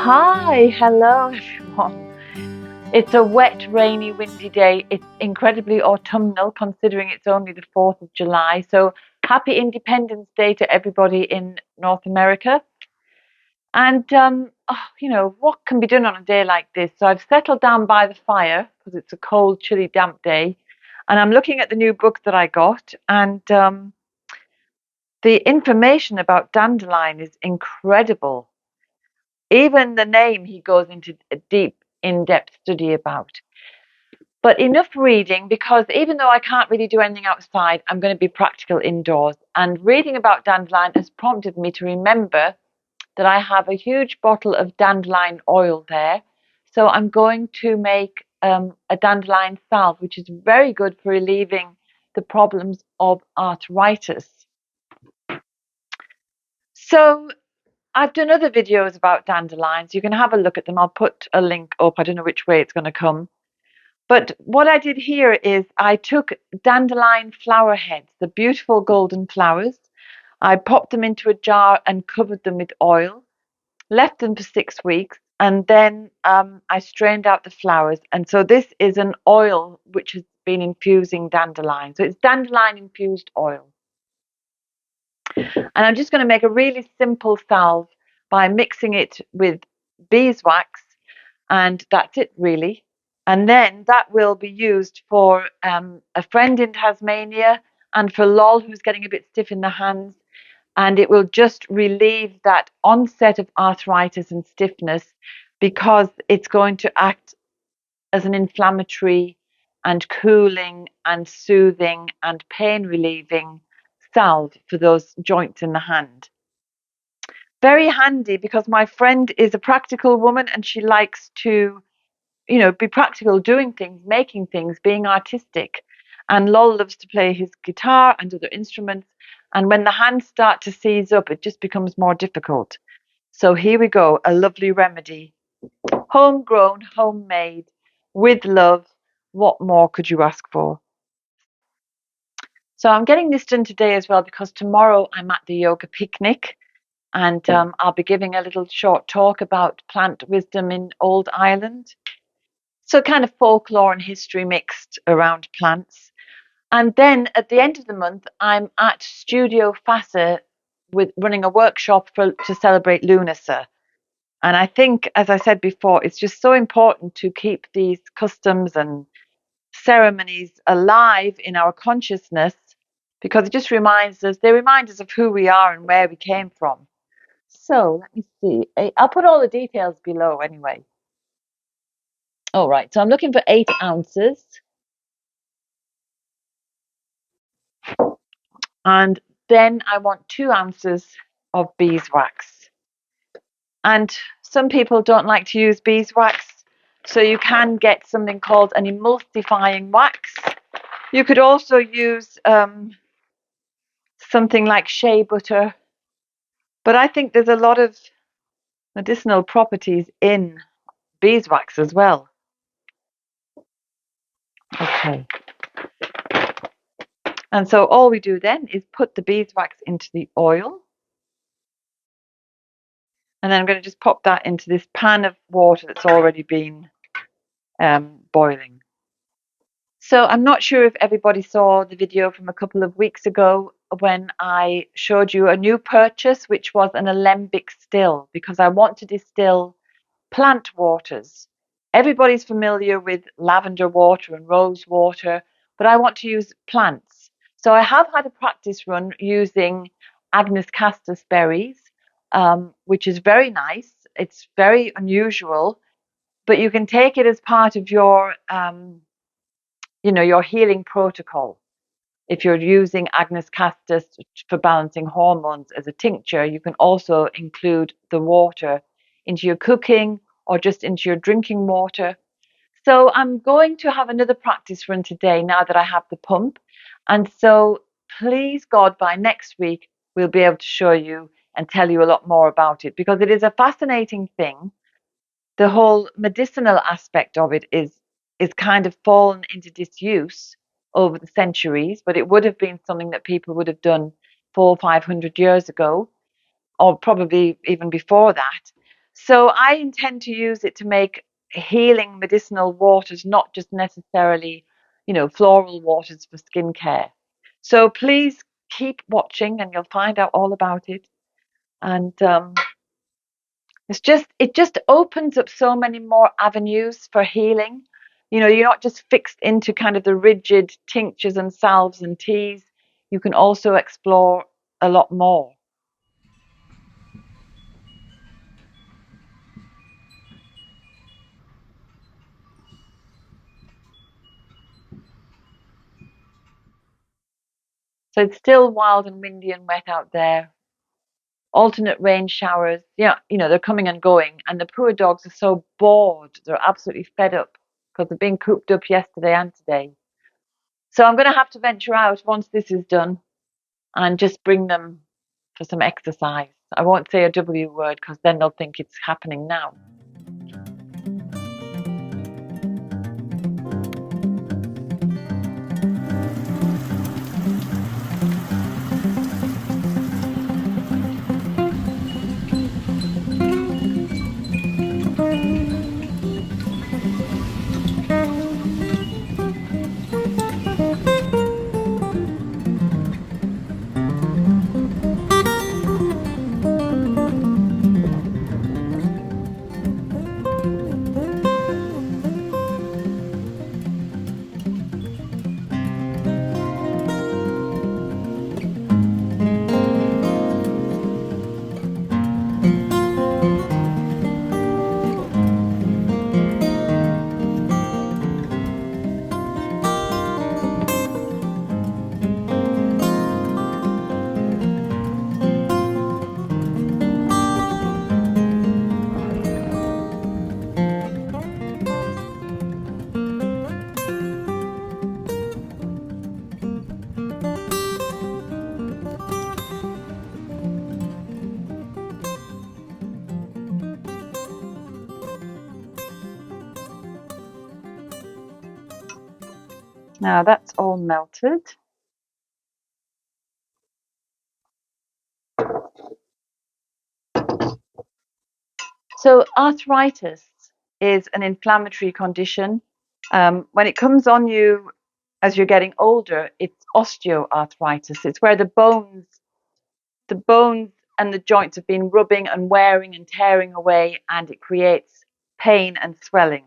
Hi, hello everyone. It's a wet, rainy, windy day. It's incredibly autumnal considering it's only the 4th of July. So happy Independence Day to everybody in North America. And, what can be done on a day like this? So I've settled down by the fire because it's a cold, chilly, damp day. And I'm looking at the new book that I got. And the information about dandelion is incredible. Even the name he goes into a deep, in-depth study about. But enough reading, because even though I can't really do anything outside, I'm going to be practical indoors. And reading about dandelion has prompted me to remember that I have a huge bottle of dandelion oil there. So I'm going to make a dandelion salve, which is very good for relieving the problems of arthritis. So I've done other videos about dandelions. You can have a look at them. I'll put a link up. I don't know which way it's going to come. But what I did here is I took dandelion flower heads, the beautiful golden flowers. I popped them into a jar and covered them with oil, left them for 6 weeks, and then I strained out the flowers. And so this is an oil which has been infusing dandelion. So it's dandelion infused oil. And I'm just going to make a really simple salve by mixing it with beeswax, and that's it really. And then that will be used for a friend in Tasmania and for Lol, who's getting a bit stiff in the hands. And it will just relieve that onset of arthritis and stiffness, because it's going to act as an inflammatory and cooling and soothing and pain relieving salve for those joints in the hand. Very handy, because my friend is a practical woman and she likes to, be practical, doing things, making things, being artistic. And Lol loves to play his guitar and other instruments. And when the hands start to seize up, it just becomes more difficult. So here we go, a lovely remedy. Homegrown, homemade, with love. What more could you ask for? So I'm getting this done today as well, because tomorrow I'm at the yoga picnic. And I'll be giving a little short talk about plant wisdom in Old Ireland. So kind of folklore and history mixed around plants. And then at the end of the month, I'm at Studio Fassa with running a workshop to celebrate Lunasa. And I think, as I said before, it's just so important to keep these customs and ceremonies alive in our consciousness, because it just they remind us of who we are and where we came from. So let me see. I'll put all the details below anyway. All right, so I'm looking for 8 ounces. And then I want 2 ounces of beeswax. And some people don't like to use beeswax, so you can get something called an emulsifying wax. You could also use something like shea butter. But I think there's a lot of medicinal properties in beeswax as well. Okay. And so all we do then is put the beeswax into the oil. And then I'm going to just pop that into this pan of water that's already been boiling. So I'm not sure if everybody saw the video from a couple of weeks ago when I showed you a new purchase, which was an alembic still, because I want to distill plant waters. Everybody's familiar with lavender water and rose water, but I want to use plants. So I have had a practice run using Agnus castus berries, which is very nice. It's very unusual. but you can take it as part of your, your healing protocol. If you're using Agnus castus for balancing hormones as a tincture, you can also include the water into your cooking or just into your drinking water. So I'm going to have another practice run today now that I have the pump. And so please God, by next week, we'll be able to show you and tell you a lot more about it, because it is a fascinating thing. The whole medicinal aspect of it is kind of fallen into disuse over the centuries, but it would have been something that people would have done 400-500 years ago, or probably even before that. So I intend to use it to make healing medicinal waters, not just necessarily, floral waters for skincare. So please keep watching and you'll find out all about it. And it just opens up so many more avenues for healing. You're not just fixed into kind of the rigid tinctures and salves and teas. You can also explore a lot more. So it's still wild and windy and wet out there. Alternate rain showers. Yeah, they're coming and going. And the poor dogs are so bored. They're absolutely fed up because they've been cooped up yesterday and today. So I'm going to have to venture out once this is done and just bring them for some exercise. I won't say a W word because then they'll think it's happening now. Now that's all melted. So arthritis is an inflammatory condition. When it comes on you as you're getting older, it's osteoarthritis. It's where the bones and the joints have been rubbing and wearing and tearing away, and it creates pain and swelling.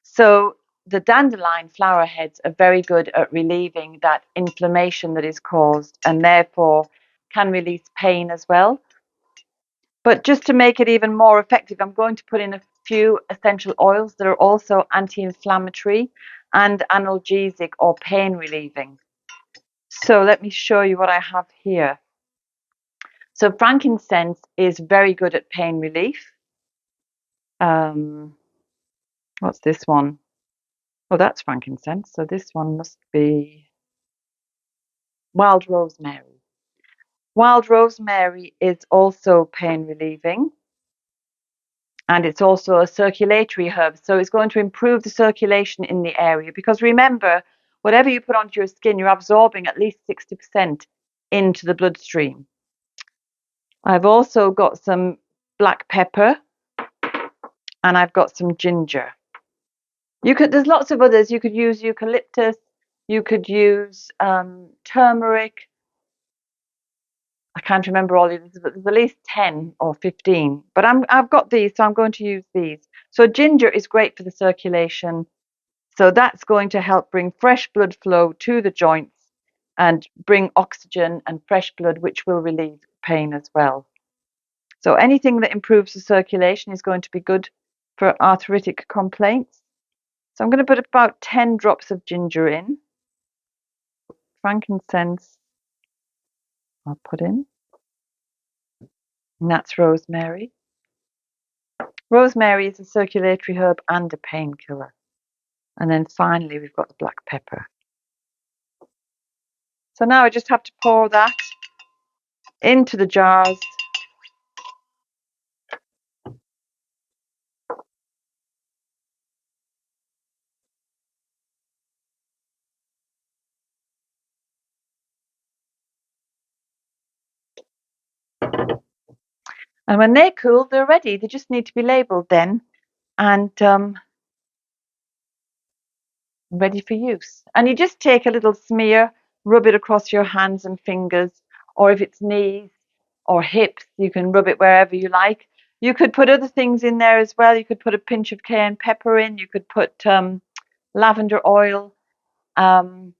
So the dandelion flower heads are very good at relieving that inflammation that is caused, and therefore can release pain as well. But just to make it even more effective, I'm going to put in a few essential oils that are also anti-inflammatory and analgesic or pain relieving. So let me show you what I have here. So frankincense is very good at pain relief. What's this one? Oh, that's frankincense. So this one must be wild rosemary. Wild rosemary is also pain relieving. And it's also a circulatory herb. So it's going to improve the circulation in the area. Because remember, whatever you put onto your skin, you're absorbing at least 60% into the bloodstream. I've also got some black pepper and I've got some ginger. There's lots of others. You could use eucalyptus. You could use turmeric. I can't remember all of these, but there's at least 10 or 15. But I've got these, so I'm going to use these. So ginger is great for the circulation. So that's going to help bring fresh blood flow to the joints and bring oxygen and fresh blood, which will relieve pain as well. So anything that improves the circulation is going to be good for arthritic complaints. So I'm going to put about 10 drops of ginger in. Frankincense I'll put in. And that's rosemary. Rosemary is a circulatory herb and a painkiller. And then finally we've got the black pepper. So now I just have to pour that into the jars. And when they're cool, they're ready. They just need to be labelled then and ready for use. And you just take a little smear, rub it across your hands and fingers, or if it's knees or hips, you can rub it wherever you like. You could put other things in there as well. You could put a pinch of cayenne pepper in. You could put lavender oil. And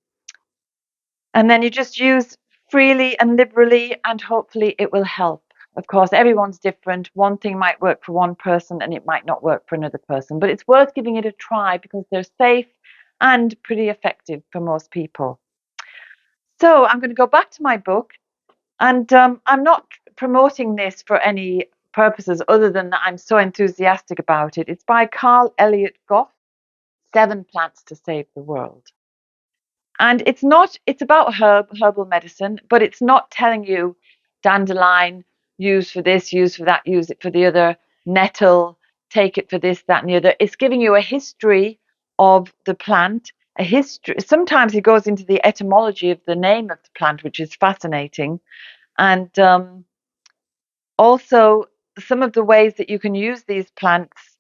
then you just use freely and liberally, and hopefully it will help. Of course, everyone's different. One thing might work for one person and it might not work for another person, but it's worth giving it a try because they're safe and pretty effective for most people. So I'm going to go back to my book, and I'm not promoting this for any purposes other than that I'm so enthusiastic about it. It's by Carl Elliott Goff, 7 Plants to Save the World. And it's about herbal medicine, but it's not telling you dandelion, use for this, use for that, use it for the other, nettle, take it for this, that, and the other. It's giving you a history of the plant, a history. Sometimes it goes into the etymology of the name of the plant, which is fascinating. And also some of the ways that you can use these plants.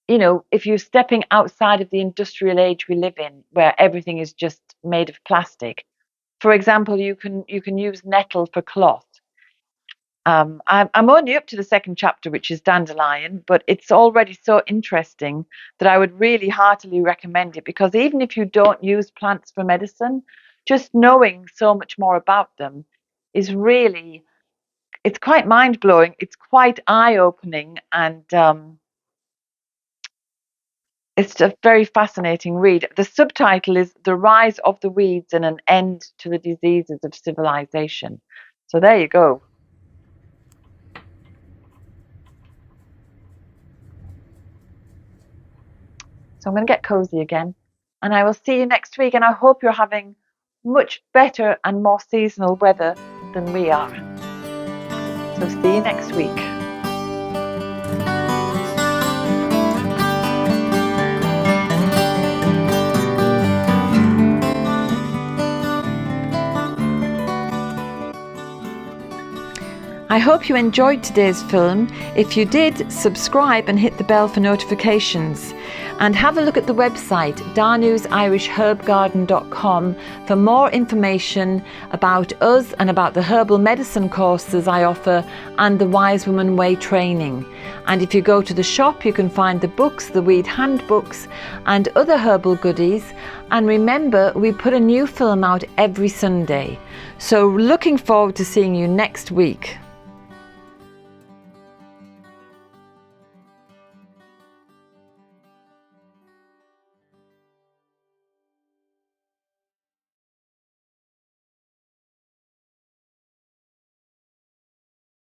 You know, if you're stepping outside of the industrial age we live in, where everything is just made of plastic, for example, you can use nettle for cloth. I'm only up to the 2nd chapter, which is dandelion, but it's already so interesting that I would really heartily recommend it, because even if you don't use plants for medicine, just knowing so much more about them is really, it's quite mind-blowing. It's quite eye-opening, and it's a very fascinating read. The subtitle is The Rise of the Weeds and an End to the Diseases of Civilization. So there you go. So I'm going to get cozy again, and I will see you next week, and I hope you're having much better and more seasonal weather than we are. So see you next week. I hope you enjoyed today's film. If you did, subscribe and hit the bell for notifications. And have a look at the website, danusirishherbgarden.com, for more information about us and about the herbal medicine courses I offer and the Wise Woman Way training. And if you go to the shop, you can find the books, the weed handbooks and other herbal goodies. And remember, we put a new film out every Sunday. So looking forward to seeing you next week.